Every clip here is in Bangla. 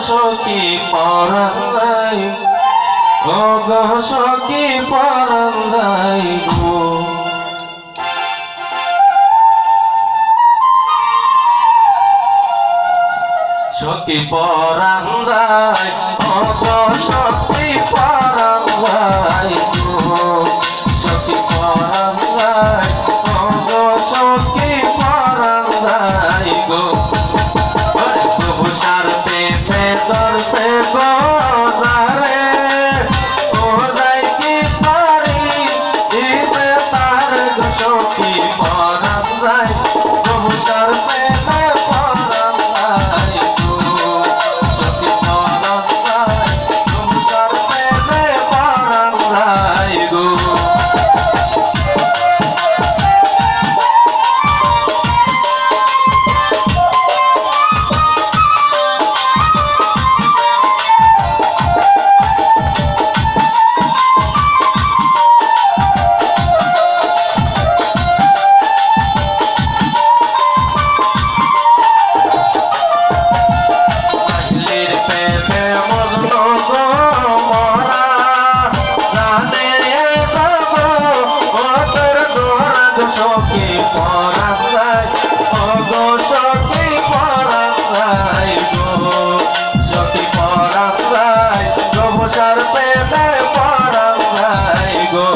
সখী পরাণ যাই গো সখী পরাণ যাই গো সখী পরাণ যাই গো সখী পরাণ যাই গো সখী পরাণ যাই গো সখী পরাণ যাই গো প্রভু সার পেতে দর্শে গো যারে ও যাই কি পারি দিতে তার গো সখী পরাণ যাই প্রভু সার পেতে পরাণ যাই গো সখী পরাণ যাই প্রভু সার পেতে পরাণ যাই গো সখী পরাণ যাই গো সখী পরাণ যাই গো সখী পরাণ যাই প্রভু সার পেতে পরাণ যাই গো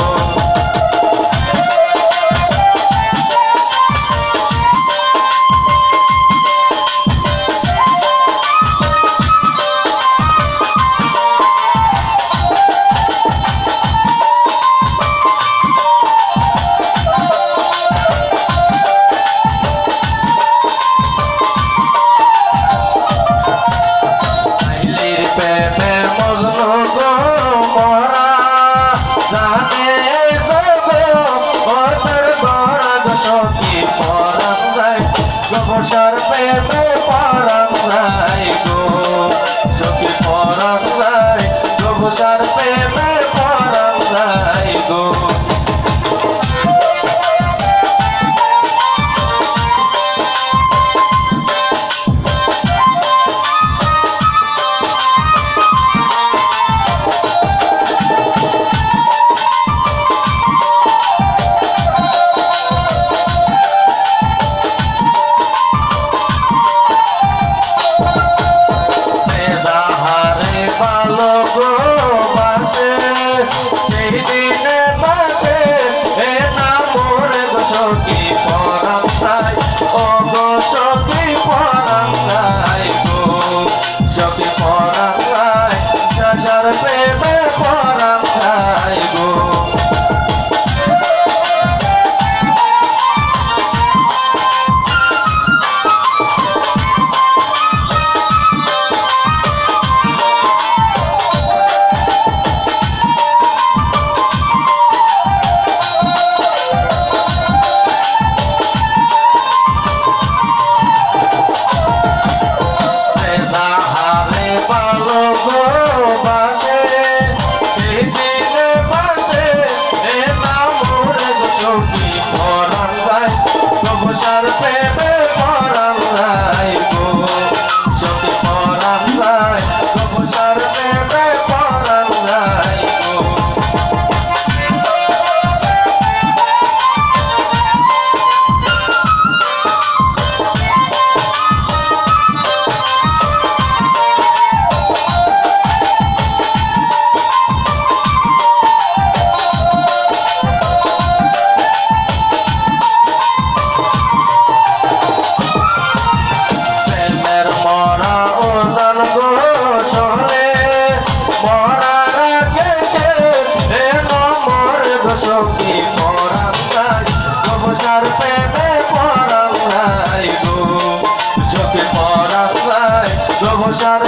সখী পরাণ যাই গোসার প্রেমে পরাণ যাই গো সখী পরাণ যাই গোসার প্রেমে পরাণ যাই গো সখী পরাণ যাই গো সখী পরাণ যাই গো সখী পরাণ যাই সার প্রেমে পরাণ যাই গো সখী পরাণ যাই গোসার প্রেমে পরাণ যাই গো সখী পরাণ যাই গোসার প্রেমে পরাণ যাই গো সখী পরাণ যাই গোসার প্রেমে পরাণ যাই গো সখী পরাণ যাই গোসার